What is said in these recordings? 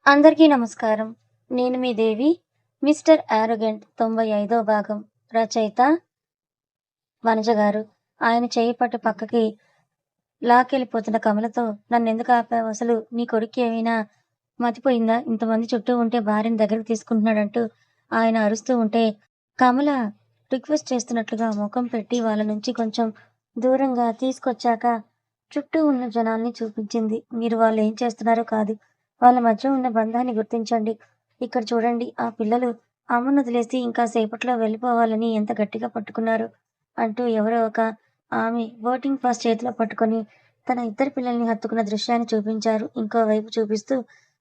అందరికీ నమస్కారం. నేను మీ దేవి. 'మిస్టర్ యారోగెంట్' 95వ భాగం. రచయిత వనజ గారు. ఆయన చెయ్యి పట్టి పక్కకి లాక్కెళ్ళిపోతున్న కమలతో, నన్నెందుకు ఆపావు అసలు? నీ కొడుక్కి ఏమైనా మతిపోయిందా? ఇంతమంది చుట్టూ ఉంటే భార్యని దగ్గరికి తీసుకుంటున్నాడంటూ ఆయన అరుస్తూ ఉంటే, కమల రిక్వెస్ట్ చేస్తున్నట్లుగా ముఖం పెట్టి వాళ్ళ నుంచి కొంచెం దూరంగా తీసుకొచ్చాక చుట్టూ ఉన్న జనాల్ని చూపించింది. మీరు వాళ్ళేం చేస్తున్నారో కాదు, వాళ్ళ మధ్య ఉన్న బంధాన్ని గుర్తించండి. ఇక్కడ చూడండి, ఆ పిల్లలు అమ్మనొదిలేసి ఇంకా సేపట్లో వెళ్ళిపోవాలని ఎంత గట్టిగా పట్టుకున్నారు అంటూ ఎవరో ఒక ఆమె బోర్డింగ్ పాస్ చేతిలో పట్టుకొని తన ఇద్దరు పిల్లల్ని హత్తుకున్న దృశ్యాన్ని చూపించారు. ఇంకోవైపు చూపిస్తూ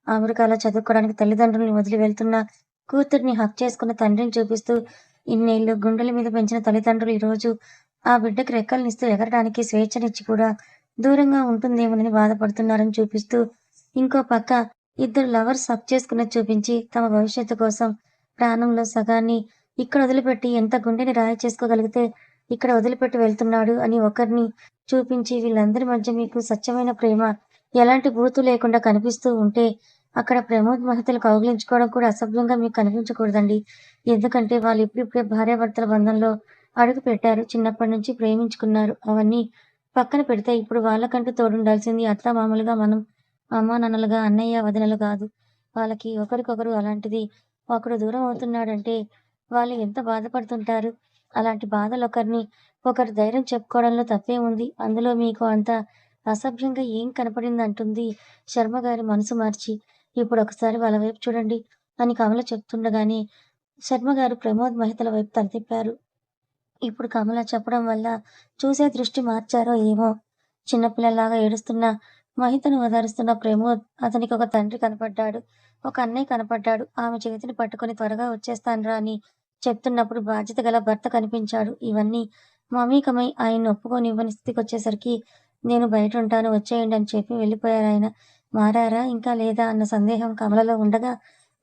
అమెరికాలో చదువుకోవడానికి తల్లిదండ్రుల్ని వదిలి వెళ్తున్న కూతుర్ని హక్ చేసుకున్న తండ్రిని చూపిస్తూ, ఇన్నేళ్లు గుండెల మీద పెంచిన తల్లిదండ్రులు ఈరోజు ఆ బిడ్డకి రెక్కల్నిస్తూ ఎగరడానికి స్వేచ్ఛనిచ్చి కూడా దూరంగా ఉంటుందేమోనని బాధపడుతున్నారని చూపిస్తూ, ఇంకో పక్క ఇద్దరు లవర్స్ హగ్ చేసుకున్నది చూపించి, తమ భవిష్యత్తు కోసం ప్రాణంలో సగాన్ని ఇక్కడ వదిలిపెట్టి ఎంత గుండెని రాయి చేసుకోగలిగితే ఇక్కడ వదిలిపెట్టి వెళ్తున్నాడు అని ఒకరిని చూపించి, వీళ్ళందరి మధ్య మీకు సత్యమైన ప్రేమ ఎలాంటి బూతు లేకుండా కనిపిస్తూ ఉంటే, అక్కడ ప్రమోద్ మహితలు కౌగిలించుకోవడం కూడా అసభ్యంగా మీకు కనిపించకూడదండి. ఎందుకంటే వాళ్ళు ఇప్పుడిప్పుడే భార్యాభర్తల బంధంలో అడుగుపెట్టారు. చిన్నప్పటి నుంచి ప్రేమించుకున్నారు. అవన్నీ పక్కన పెడితే ఇప్పుడు వాళ్ళకంటూ తోడుండాల్సింది అత్తామామలుగా మనం, అమ్మానాన్నలుగా అన్నయ్య, వదినలు కాదు. వాళ్ళకి ఒకరికొకరు అలాంటిది. ఒకడు దూరం అవుతున్నాడంటే వాళ్ళు ఎంత బాధపడుతుంటారు. అలాంటి బాధలొకరిని ఒకరు ధైర్యం చెప్పుకోవడంలో తప్పేముంది? అందులో మీకు అంత అసభ్యంగా ఏం కనపడిందంటుంది శర్మగారి మనసు మార్చి. ఇప్పుడొకసారి వాళ్ళ వైపు చూడండి అని కమల చెప్తుండగానే శర్మగారు ప్రమోద్ మహితల వైపు తల తిప్పారు. ఇప్పుడు కమల చెప్పడం వల్ల చూసే దృష్టి మార్చారో ఏమో! చిన్నపిల్లలాగా ఏడుస్తున్న మహితను ఓదారుస్తున్న ప్రమోద్ అతనికి ఒక తండ్రి కనపడ్డాడు. ఒక అన్నయ్య కనపడ్డాడు. ఆమె చేతిని పట్టుకొని త్వరగా వచ్చేస్తానురా అని చెప్తున్నప్పుడు బాధ్యత గల భర్త కనిపించాడు. ఇవన్నీ మమేకమై ఆయన్ని ఒప్పుకోనివ్వని స్థితికొచ్చేసరికి నేను బయటుంటాను వచ్చేయండి అని చెప్పి వెళ్ళిపోయారాయన. మారారా ఇంకా లేదా అన్న సందేహం కమలలో ఉండగా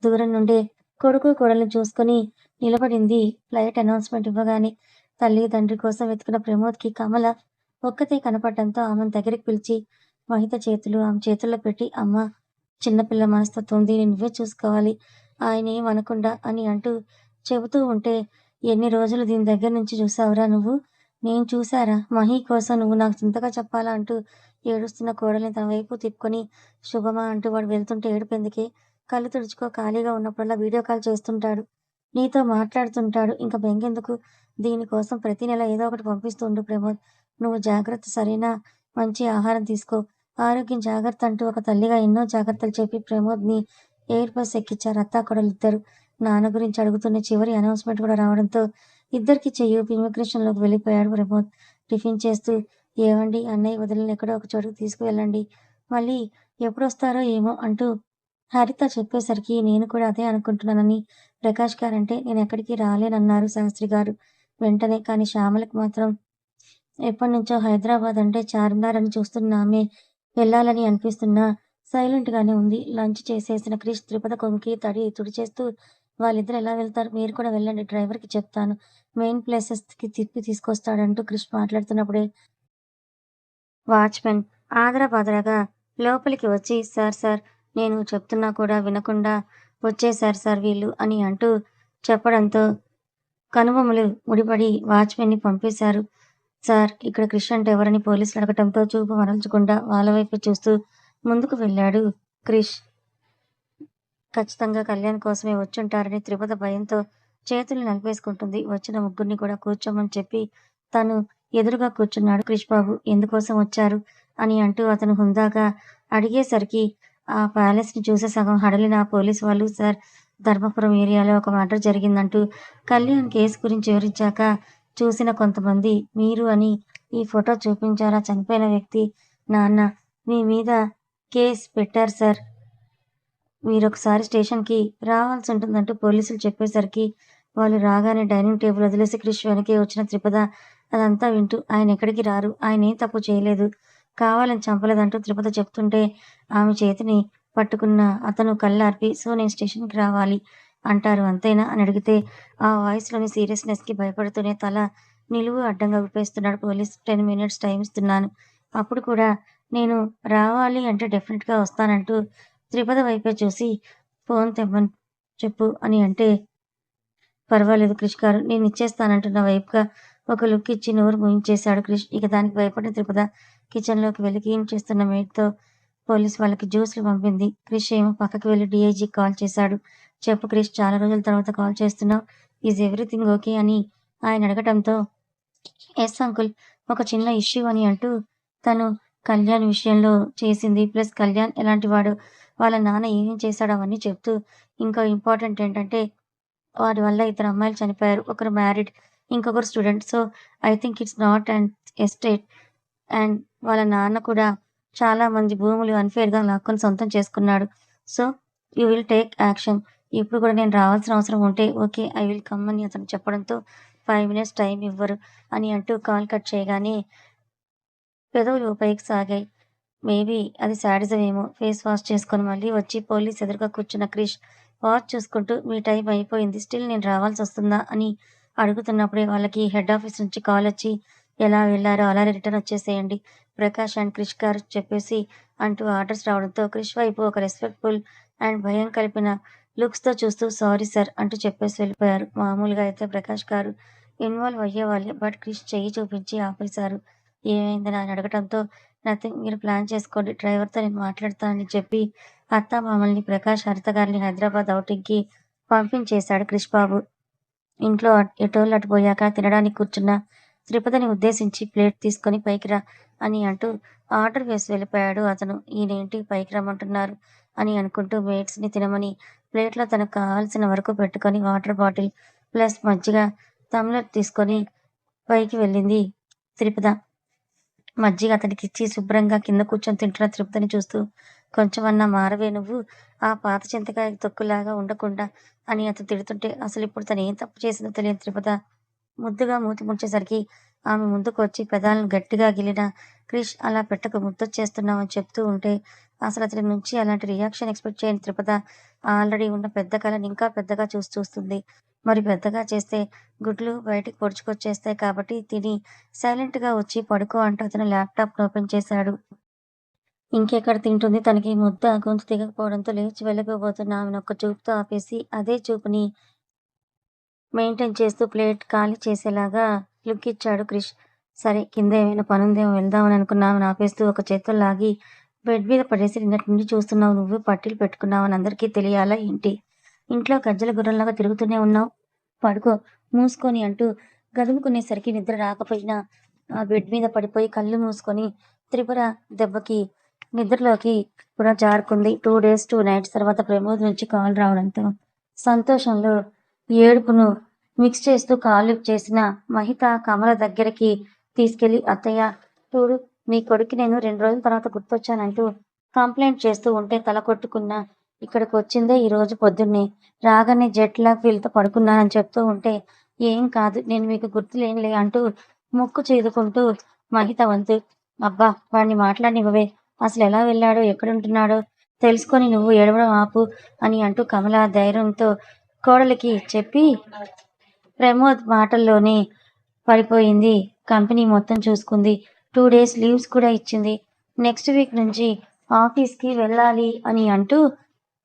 దూరం నుండే కొడుకు కోడల్ని చూసుకొని నిలబడింది ఫ్లైట్ అనౌన్స్‌మెంట్ ఇవ్వగానే. తల్లి, తండ్రి కోసం వెతికిన ప్రమోద్‌కి కమల ఒక్కతే కనపడటంతో ఆమెను దగ్గరికి పిలిచి మహిత చేతులు ఆమె చేతుల్లో పెట్టి, అమ్మా! చిన్నపిల్ల మనస్తత్వం దీన్ని నువ్వే చూసుకోవాలి. ఆయనేం అనకుండా అని అంటూ చెబుతూ ఉంటే, ఎన్ని రోజులు దీని దగ్గర నుంచి చూసావురా నువ్వు? నేను చూసారా? మహి కోసం నువ్వు నాకు ఇంతగా చెప్పాలా అంటూ ఏడుస్తున్న కోడల్ని తన వైపు తిప్పుకొని, శుభమా అంటూ వాడు వెళ్తుంటే ఏడుపెందుకే? కళ్ళు తుడుచుకో, ఖాళీగా ఉన్నప్పుడల్లా వీడియో కాల్ చేస్తుంటాడు. నీతో మాట్లాడుతుంటాడు. ఇంక బెంగెందుకు? దీనికోసం ప్రతి నెల ఏదో ఒకటి పంపిస్తూ ఉండు ప్రమోద్. నువ్వు జాగ్రత్త సరేనా? మంచి ఆహారం తీసుకో. ఆరోగ్యం జాగ్రత్త అంటూ ఒక తల్లిగా ఎన్నో జాగ్రత్తలు చెప్పి ప్రమోద్‌ని ఎయిర్ బస్ ఎక్కించారు అత్తాకోడలిద్దరూ. నాన్న గురించి అడుగుతున్న చివరి అనౌన్స్‌మెంట్ కూడా రావడంతో ఇద్దరికీ చెయ్యూపి ఇమిగ్రేషన్‌లోకి వెళ్ళిపోయాడు ప్రమోద్. టిఫిన్ చేస్తూ, ఏవండీ అన్నయ్య వదినల్ని ఎక్కడో ఒక చోటుకి తీసుకువెళ్ళండి. మళ్ళీ ఎప్పుడొస్తారో ఏమో అంటూ హరిత చెప్పేసరికి నేను కూడా అదే అనుకుంటున్నానని ప్రకాష్ గారంటే నేనెక్కడికి రాలేనన్నారు శాస్త్రి గారు. వెంటనే కానీ శ్యామలకి మాత్రం ఎప్పటినుంచో హైదరాబాద్ అంటే చార్మినార్ అని చూస్తున్న ఆమె వెళ్ళాలని అనిపిస్తున్నా సైలెంట్‌గానే ఉంది. లంచ్ చేసేసిన క్రిష్ త్రిపద కొంగుకి తుడిచేస్తూ వాళ్ళిద్దరూ ఎలా వెళ్తారు? మీరు కూడా వెళ్ళండి డ్రైవర్‌కి చెప్తాను. మెయిన్ ప్లేసెస్‌కి తిప్పి తీసుకొస్తాడంటూ క్రిష్ మాట్లాడుతున్నప్పుడే వాచ్‌మెన్ ఆదరబాదరగా లోపలికి వచ్చి సార్ సార్ నేను చెప్తున్నా కూడా వినకుండా వచ్చేశారు సార్ వీళ్ళు అని అంటూ చెప్పడంతో కనుబొమలు ముడిపడి వాచ్‌మెన్‌ని పంపేశారు. సార్ ఇక్కడ క్రిష్ అంటే ఎవరని పోలీసులు అడగటంతో చూపు మరల్చకుండా వాళ్ళ వైపే చూస్తూ ముందుకు వెళ్ళాడు క్రిష్. ఖచ్చితంగా కళ్యాణ్ కోసమే వచ్చుంటారని త్రిపద భయంతో చేతులు నలిపేసుకుంటుంది. వచ్చిన ముగ్గురిని కూడా కూర్చోమని చెప్పి తను ఎదురుగా కూర్చున్నాడు క్రిష్ బాబు. ఎందుకోసం వచ్చారు? అని అంటూ అతను హుందాగా అడిగేసరికి ఆ ప్యాలెస్‌ని చూసి సగం హడలిన పోలీసు వాళ్ళు సార్ ధర్మపురం ఏరియాలో ఒక మర్డర్ జరిగిందంటూ కళ్యాణ్ కేసు గురించి వివరించాక చూసిన కొంతమంది మీరు అని ఈ ఫోటో చూపించారా చనిపోయిన వ్యక్తి నాన్న మీ మీద కేస్ పెట్టారు సార్. మీరొకసారి స్టేషన్‌కి రావాల్సుంటుందంటూ పోలీసులు చెప్పేసరికి, వాళ్ళు రాగానే డైనింగ్ టేబుల్ వదిలేసి క్రిష్ వెనకే వచ్చిన త్రిపద అదంతా వింటూ ఆయనెక్కడికి రారు. ఆయనేం తప్పు చేయలేదు. కావాలని చంపలేదంటూ త్రిపద చెప్తుంటే, ఆమె చేతిని పట్టుకున్న అతను కళ్ళార్పి సో నేను స్టేషన్‌కి రావాలి అంటారు అంతేనా? అని అడిగితే, ఆ వాయిస్‌లోని సీరియస్‌నెస్‌కి భయపడుతూనే తల నిలువు అడ్డంగా ఊపేస్తున్నాడు పోలీస్. 10 మినిట్స్ టైమ్ ఇస్తున్నాను. అప్పుడు కూడా నేను రావాలి అంటే డెఫినెట్‌గా వస్తానంటూ త్రిపద వైపే చూసి ఫోన్ తెమ్మని చెప్పు అని అంటే, పర్వాలేదు క్రిష్ గారు నేనిచ్చేస్తానంటున్న వైపుగా ఒక లుక్ ఇచ్చి నోరు మూయించేశాడు క్రిష్. ఇక దానికి భయపడిన త్రిపద కిచెన్‌లోకి వెళ్లి క్లీన్ చేస్తున్న మెయిడ్‌తో పోలీస్ వాళ్ళకి జ్యూస్‌లు పంపింది. క్రిష్ ఏమో పక్కకి వెళ్లి డీఐజీకి కాల్ చేశాడు. చెప్పు క్రిష్ చాలా రోజుల తర్వాత కాల్ చేస్తున్నావు. ఈజ్ ఎవ్రీథింగ్ ఓకే అని ఆయన అడగటంతో యెస్ అంకుల్. ఒక చిన్న ఇష్యూ అని అంటూ తను కళ్యాణ్ విషయంలో చేసింది. ప్లస్ కళ్యాణ్ ఎలాంటివాడు, వాళ్ళ నాన్న ఏమేం చేశాడో అవన్నీ చెప్తూ ఇంకా ఇంపార్టెంట్ ఏంటంటే వాడి వల్ల ఇద్దరు అమ్మాయిలు చనిపోయారు. ఒకరు మ్యారీడ్. ఇంకొకరు student. So, I think it's not an estate. And వాళ్ళ నాన్న కూడా చాలా మంది భూములు అన్‌ఫెయిర్‌గా లాక్కొని సొంతం చేసుకున్నాడు. So, you will take action. ఇప్పుడు కూడా నేను రావాల్సిన అవసరం ఉంటే ఓకే. ఐ విల్ కమ్ అని అతను చెప్పడంతో 5 మినిట్స్ టైమ్ ఇవ్వరు అని అంటూ కాల్ కట్ చేయగానే పెదవులు పైకి సాగాయి. మేబీ అది శాడిజం ఏమో. ఫేస్ వాష్ చేసుకొని మళ్ళీ వచ్చి పోలీస్ ఎదురుగా కూర్చున్న క్రిష్ వాచ్ చూసుకుంటూ మీ టైం అయిపోయింది. స్టిల్ నేను రావాల్సొస్తుందా అని అడుగుతున్నప్పుడే వాళ్ళకి హెడ్ ఆఫీస్ నుంచి కాలొచ్చి ఎలా వెళ్లారో అలానే రిటర్న్ వచ్చేసేయండి. ప్రకాష్ అండ్ క్రిష్ గారు చెప్పేసి అంటూ ఆర్డర్స్ రావడంతో క్రిష్ వైపు ఒక రెస్పెక్ట్‌ఫుల్ అండ్ భయం కలిపిన లుక్స్‌తో చూస్తూ సారీ సార్ అంటూ చెప్పేసి వెళ్ళిపోయారు. మామూలుగా అయితే ప్రకాష్ గారు ఇన్వాల్వ్ అయ్యేవాళ్ళే. బట్ క్రిష్ చెయ్యి చూపించి ఆపేశారు. ఏమైందని ఆయన అడగటంతో నథింగ్ మీరు ప్లాన్ చేసుకోండి. డ్రైవర్‌తో నేను మాట్లాడతానని చెప్పి అత్తామామల్ని ప్రకాష్, హరిత గారిని హైదరాబాద్ ఔటింగ్‌కి పంపించేశాడు క్రిష్ బాబు. ఇంట్లో ఎటోళ్ళు అటు పోయాక తినడానికి కూర్చున్న త్రిపదని ఉద్దేశించి ప్లేట్ తీసుకొని పైకి రా అని అంటూ ఆర్డర్ వేసి వెళ్ళిపోయాడు అతను. ఈయనేంటి పైకి రమ్మంటున్నారు అని అనుకుంటూ మేట్స్‌ని తినమని ప్లేట్‌లో తనకు కావాల్సిన వరకు పెట్టుకొని వాటర్ బాటిల్ ప్లస్ మజ్జిగ, టంబ్లర్ తీసుకొని పైకి వెళ్ళింది త్రిపద. మజ్జిగ అతనికిచ్చి శుభ్రంగా కింద కూర్చొని తింటున్న తృప్తిని చూస్తూ కొంచెమన్నా మారవే నువ్వు, ఆ పాత చింతకాయ తొక్కులాగా ఉండకుండా అని అతను తిడుతుంటే అసలిప్పుడు తనేం తప్పు చేసిందో తెలియని త్రిపద ముద్దుగా మూతి ముడిచేసరికి ఆమె ముందుకు వచ్చి పెదాలను గట్టిగా గిల్లిన క్రిష్ అలా పెట్టకు ముద్దొచ్చేస్తున్నావని చెప్తూ ఉంటే అసలు అతని నుంచి అలాంటి రియాక్షన్ ఎక్స్పెక్ట్ చేయని త్రిపద ఆల్రెడీ ఉన్న పెద్ద కళని ఇంకా పెద్దగా చూస్తుంది. మరి పెద్దగా చేస్తే గుడ్లు బయటికి పొడుచుకొచ్చేస్తాయి కాబట్టి తిని సైలెంట్‌గా వచ్చి పడుకో అంటూ అతను ల్యాప్‌టాప్‌ని ఓపెన్ చేశాడు. ఇంకెక్కడ తింటుంది తనకి ముద్ద గొంతు దిగకపోవడంతో లేచి వెళ్ళబోతున్న ఆమెను ఒక్క చూపుతో ఆపేసి అదే చూపుని మెయింటైన్ చేస్తూ ప్లేట్ ఖాళీ చేసేలాగా లుక్ ఇచ్చాడు క్రిష్. సరే కింద ఏమైనా పనుందేమో వెళ్దామని అనుకున్న ఆమెను ఆపేస్తూ ఒక చేత్తో లాగి బెడ్ మీద పడేసి నిన్నటి నుండి చూస్తున్నావు నువ్వు పట్టీలు పెట్టుకున్నావని అందరికీ తెలియాలా ఏంటి? ఇంట్లో గజ్జల గుర్రంలాగా తిరుగుతూనే ఉన్నావు. పడుకో మూసుకొని అంటూ గదుముకునేసరికి నిద్ర రాకపోయినా ఆ బెడ్ మీద పడిపోయి కళ్ళు మూసుకొని త్రిపుర దెబ్బకి నిద్రలోకి కూడా జారుకుంది. 2 డేస్ 2 నైట్స్ తర్వాత ప్రమోద్ నుంచి కాల్ రావడంతో సంతోషంలో ఏడుపును మిక్స్ చేస్తూ కాల్ లిఫ్ట్ చేసిన మహిత కమల దగ్గరికి తీసుకెళ్లి అత్తయ్య చూడు మీ కొడుక్కి నేను 2 రోజుల తర్వాత గుర్తొచ్చానంటూ కంప్లైంట్ చేస్తూ ఉంటే తల కొట్టుకున్నా ఇక్కడికి వచ్చిందే ఈ రోజు పొద్దున్నే. రాగానే జెట్ లాగ్ ఫీల్‌తో పడుకున్నానని చెప్తూ ఉంటే ఏం కాదు నేను మీకు గుర్తులేనులే అంటూ ముక్కు చీదుకుంటూ మహిత వంతు. అబ్బా! వాడిని మాట్లాడనివ్వవే. అసలెలా వెళ్ళాడో, ఎక్కడుంటున్నాడో తెలుసుకొని నువ్వు ఏడవడం ఆపు అని అంటూ కమల ధైర్యంతో కోడలికి చెప్పి ప్రమోద్ మాటల్లోనే పడిపోయింది. కంపెనీ మొత్తం చూసుకుంది. 2 డేస్ లీవ్స్ కూడా ఇచ్చింది. నెక్స్ట్ వీక్ నుంచి ఆఫీస్‌కి వెళ్ళాలి అని అంటూ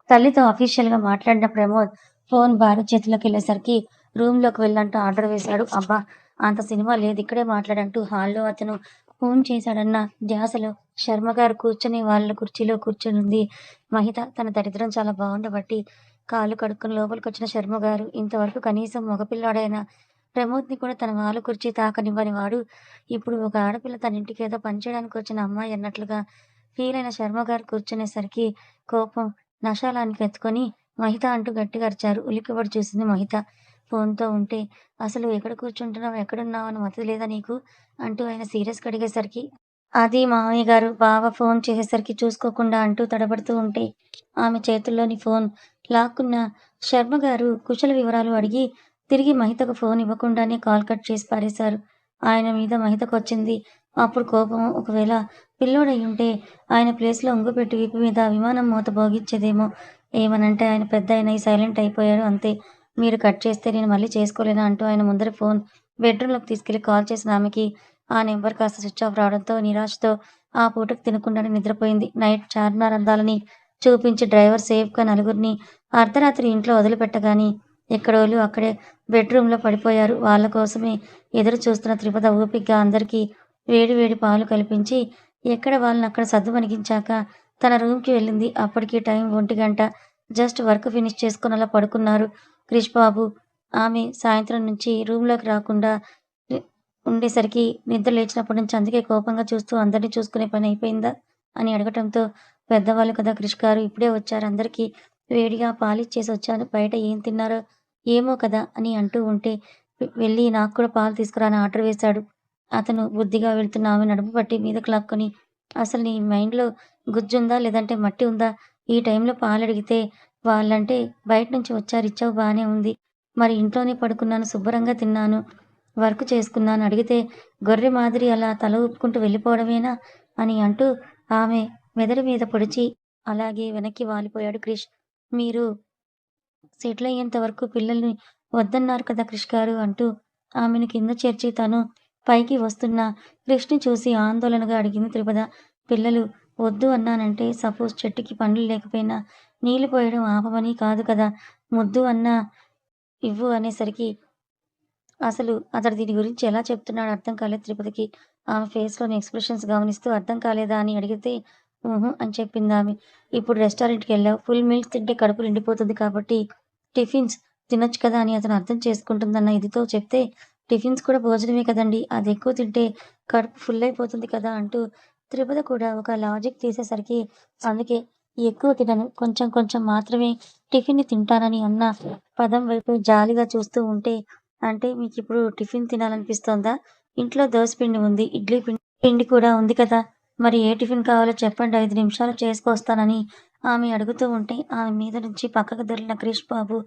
తల్లితో అఫీషియల్‌గా మాట్లాడిన ప్రమోద్ ఫోన్ భార్య చేతిలోకెళ్ళేసరికి రూమ్‌లోకి వెళ్ళంటూ ఆర్డర్ వేశాడు. అబ్బా! అంత సినిమా లేదు ఇక్కడే మాట్లాడంటూ హాల్‌లో అతను ఫోన్ చేశాడన్న ధ్యాసలో శర్మగారు కూర్చొని వాళ్ళ కుర్చీలో కూర్చొనుంది. మహిత తన దరిద్రం చాలా బావుండబట్టి కాళ్ళు కడుక్కొని లోపలికొచ్చిన శర్మగారు ఇంతవరకు కనీసం మగపిల్లాడైన ప్రమోద్‌ని కూడా తన వాలు కుర్చీ తాకనివ్వని వాడు, ఇప్పుడు ఒక ఆడపిల్ల తన ఇంటికేదో పని చేయడానికొచ్చిన అమ్మాయి అన్నట్లుగా ఫీలైన శర్మగారు కూర్చునేసరికి కోపం నషాలానికెత్తుకొని మహిత అంటూ గట్టిగా అరిచారు. ఉలిక్కిపడి చూసింది మహిత. ఫోన్‌తో ఉంటే అసలు ఎక్కడ కూర్చుంటున్నావు? ఎక్కడున్నావు? అని మతి లేదా నీకు? అంటూ ఆయన సీరియస్‌గా అడిగేసరికి అది మామయ్య గారు బావ ఫోన్ చేసేసరికి చూసుకోకుండా అంటూ తడబడుతూ ఉంటే ఆమె చేతుల్లోని ఫోన్ లాక్కున్న శర్మగారు కుశల వివరాలు అడిగి తిరిగి మహితకు ఫోన్ ఇవ్వకుండానే కాల్ కట్ చేసి పారేశారు. ఆయన మీద మహితకొచ్చింది అప్పుడు కోపం. ఒకవేళ పిల్లోడయ్యుంటే ఆయన ప్లేస్‌లో ఒంగోబెట్టి వీపు మీద విమానం మూత మోగించేదేమో. ఏమనంటే ఆయన పెద్దాయనయి సైలెంట్ అయిపోయాడు అంతే. మీరు కట్ చేస్తే నేను మళ్ళీ చేసుకోలేనా అంటూ ఆయన ముందర ఫోన్ బెడ్‌రూమ్‌లోకి తీసుకెళ్లి కాల్ చేసిన ఆమెకి ఆ నెంబర్ కాస్త స్విచ్ ఆఫ్ రావడంతో నిరాశతో ఆ పూటకి తినకుండానే నిద్రపోయింది. నైట్ చార్మినార్ అందాలని చూపించి డ్రైవర్ సేఫ్‌గా నలుగురిని అర్ధరాత్రి ఇంట్లో వదిలిపెట్టగానే ఎక్కడోళ్ళు అక్కడే బెడ్‌రూమ్‌లో పడిపోయారు. వాళ్ళ కోసమే ఎదురు చూస్తున్న త్రిపద ఓపికగా అందరికీ వేడి వేడి పాలు కల్పించి ఎక్కడ వాళ్ళనక్కడ సద్దుమణిగించాక తన రూమ్‌కి వెళ్ళింది. అప్పటికి టైం 1:00. జస్ట్ వర్క్ ఫినిష్ చేసుకొని అలా పడుకున్నారు క్రిష్ బాబు. ఆమె సాయంత్రం నుంచి రూమ్‌లోకి రాకుండా ని ఉండేసరికి నిద్ర లేచినప్పటి నుంచి అందుకే కోపంగా చూస్తూ అందరిని చూసుకునే పని అయిపోయిందా అని అడగటంతో పెద్దవాళ్ళు కదా క్రిష్ గారు ఇప్పుడే వచ్చారు. అందరికీ వేడిగా పాలిచ్చేసి వచ్చాను. బయట ఏం తిన్నారో ఏమో కదా అని అంటూ ఉంటే వెళ్ళి నాకు కూడా పాలు తీసుకురా అని ఆర్డర్ వేశాడు. అతను బుద్ధిగా వెళ్తున్న ఆమె నడుము పట్టి మీదకి లాక్కొని అసలు నీ మైండ్‌లో గుజ్జుందా? లేదంటే మట్టి ఉందా? ఈ టైంలో పాలడిగితే వాళ్ళంటే బయట నుంచి వచ్చారు ఇచ్చావు బానే ఉంది. మరి ఇంట్లోనే పడుకున్నాను. శుభ్రంగా తిన్నాను. వర్క్ చేసుకున్నాను. అడిగితే గొర్రె మాదిరి అలా తల ఊపుకుంటూ వెళ్ళిపోవడమేనా? అని అంటూ ఆమె మెదడు మీద పొడిచి అలాగే వెనక్కి వాలిపోయాడు క్రిష్. మీరు సెటిల్ అయ్యేంత వరకు పిల్లల్ని వద్దన్నారు కదా క్రిష్ గారు అంటూ ఆమెను కింద చేర్చి తను పైకి వస్తున్న క్రిష్‌ని చూసి ఆందోళనగా అడిగింది త్రిపద. పిల్లలు వద్దు అన్నానంటే సపోజ్ చెట్టుకి పండ్లు లేకపోయినా నీళ్లు పోయడం ఆపమని కాదు కదా! ముద్దు అన్నా ఇవ్వు అనేసరికి అసలు అతడు దీని గురించి ఎలా చెప్తున్నాడో అర్థం కాలేదు త్రిపదికి. ఆమె ఫేస్‌లోని ఎక్స్‌ప్రెషన్స్ గమనిస్తూ అర్థం కాలేదా అని అడిగితే, హుహు అని చెప్పిందామె. ఇప్పుడు రెస్టారెంట్‌కెళ్ళావు. ఫుల్ మీల్స్ తింటే కడుపు నిండిపోతుంది కాబట్టి టిఫిన్స్ తినొచ్చు కదా అని అతను అర్థం చేసుకుంటుందన్న ఇదితో చెప్తే, టిఫిన్స్ కూడా భోజనమే కదండీ! అదెక్కువ తింటే కడుపు ఫుల్ అయిపోతుంది కదా! అంటూ త్రిపద కూడా ఒక లాజిక్ తీసేసరికి, అందుకే ఎక్కువ తినను. కొంచెం కొంచెం మాత్రమే టిఫిన్‌ని తింటానని అన్న పదం వైపు జాలిగా చూస్తూ ఉంటే అంటే మీకిప్పుడు టిఫిన్ తినాలనిపిస్తోందా? ఇంట్లో దోస పిండి ఉంది. ఇడ్లీ పిండి కూడా ఉంది కదా! మరి ఏ టిఫిన్ కావాలో చెప్పండి 5 నిమిషాల్లో చేసుకొస్తానని ఆమె అడుగుతూ ఉంటే, ఆమె మీద నుంచి పక్కకు దొర్లిన క్రిష్ బాబు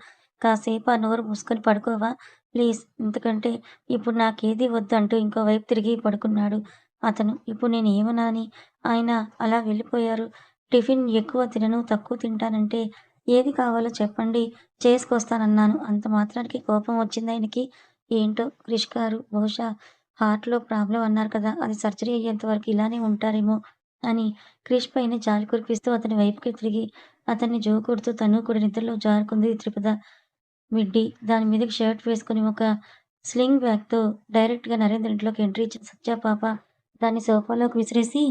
కాసేపు ఆ నోరు మూసుకొని పడుకోవా ప్లీజ్ ఎందుకంటే ఇప్పుడు నాకేది వద్దు అంటూ ఇంకో వైపు తిరిగి పడుకున్నాడు అతను. ఇప్పుడు నేను ఏమనాలి? ఆయన అలా వెళ్ళిపోయారు. టిఫిన్ ఎక్కువ తినను, తక్కువ తింటానంటే ఏది కావాలో చెప్పండి చేసుకొస్తానన్నాను. అంత మాత్రానికి కోపం వచ్చిందాయనకి. ఏంటో క్రిష్ గారు బహుశా హార్ట్‌లో ప్రాబ్లమ్ అన్నారు కదా! అది సర్జరీ అయ్యేంత వరకు ఇలానే ఉంటారేమో అని క్రిష్ పైన జాలి కురిపిస్తూ అతని వైపుకి తిరిగి అతన్ని జోకొడుతూ తను కూడా నిద్రలో జారుకుంది త్రిపద. మిడ్డీ దాని మీదకి షర్ట్ వేసుకొని ఒక స్లింగ్ బ్యాగ్‌తో డైరెక్ట్‌గా నరేంద్ర ఇంట్లోకి ఎంట్రీ ఇచ్చిన సత్య పాప దాన్ని సోఫాలోకి విసిరేసి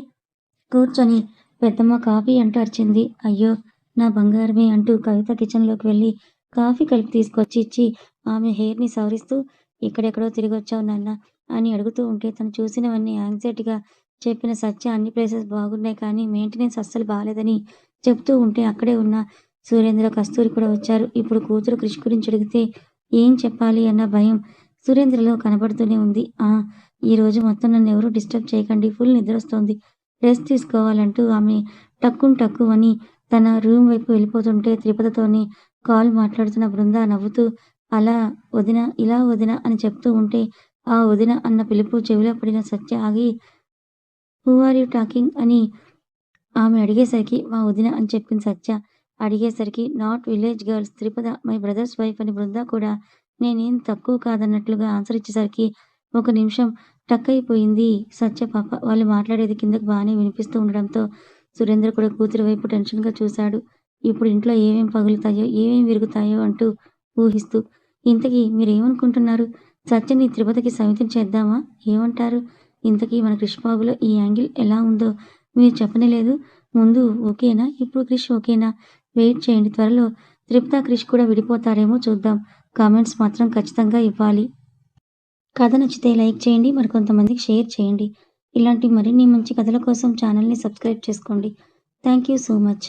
కూర్చొని పెద్దమ్మ కాఫీ అంటూ అరిచింది. అయ్యో! నా బంగారమే అంటూ కవిత కిచెన్‌లోకి వెళ్ళి కాఫీ కలిపి తీసుకొచ్చి ఇచ్చి ఆమె హెయిర్‌ని సవరిస్తూ ఎక్కడెక్కడో తిరిగొచ్చావు నాన్న అని అడుగుతూ ఉంటే తను చూసినవన్నీ యాంగ్జైటీగా చెప్పిన సత్య అన్ని ప్లేసెస్ బాగున్నాయి కానీ మెయింటెనెన్స్ అస్సలు బాలేదని చెప్తూ ఉంటే అక్కడే ఉన్న సురేంద్ర, కస్తూరి కూడా వచ్చారు. ఇప్పుడు కూతురు క్రిష్ గురించి అడిగితే ఏం చెప్పాలి అన్న భయం సురేంద్రలో కనబడుతూనే ఉంది. ఈరోజు మొత్తం నన్నెవరూ డిస్టర్బ్ చేయకండి. ఫుల్ నిద్రొస్తోంది. రెస్ట్ తీసుకోవాలంటూ ఆమె టక్కుమని తన రూమ్ వైపు వెళ్ళిపోతుంటే త్రిపదతోనే కాల్ మాట్లాడుతున్న బృంద నవ్వుతూ అలా వదిన, ఇలా వదిన అని చెప్తూ ఉంటే ఆ వదిన అన్న పిలుపు చెవిలో పడిన సత్య ఆగి హూ ఆర్ యూ టాకింగ్ అని ఆమె అడిగేసరికి మా వదిన అని చెప్పింది సత్య. అడిగేసరికి not village girls త్రిపద my brother's wife అని బృంద కూడా నేనేం తక్కువ కాదన్నట్లుగా ఆన్సర్ ఇచ్చేసరికి ఒక నిమిషం టక్కయిపోయింది సత్య పాప. వాళ్ళు మాట్లాడేది కిందకి బానే వినిపిస్తూ ఉండడంతో సురేంద్ర కూడా కూతురి వైపు టెన్షన్‌గా చూశాడు. ఇప్పుడు ఇంట్లో ఏమేం పగులుతాయో, ఏమేం విరుగుతాయో అంటూ ఊహిస్తూ. ఇంతకీ మీరేమనుకుంటున్నారు? సత్యని తిరుపతికి సమితిని చేద్దామా? ఏమంటారు? ఇంతకీ మన క్రిష్ బాబులో ఈ యాంగిల్ ఎలా ఉందో మీరు చెప్పనే లేదు. ముందు ఓకేనా? ఇప్పుడు క్రిష్ ఓకేనా? వెయిట్ చేయండి. త్వరలో త్రిపుత, క్రిష్ కూడా విడిపోతారేమో చూద్దాం. కామెంట్స్ మాత్రం ఖచ్చితంగా ఇవ్వాలి. కథ నచ్చితే లైక్ చేయండి. మరికొంతమందికి షేర్ చేయండి. ఇలాంటి మరిన్ని మంచి కథల కోసం ఛానల్‌ని సబ్స్క్రైబ్ చేసుకోండి. Thank you so much.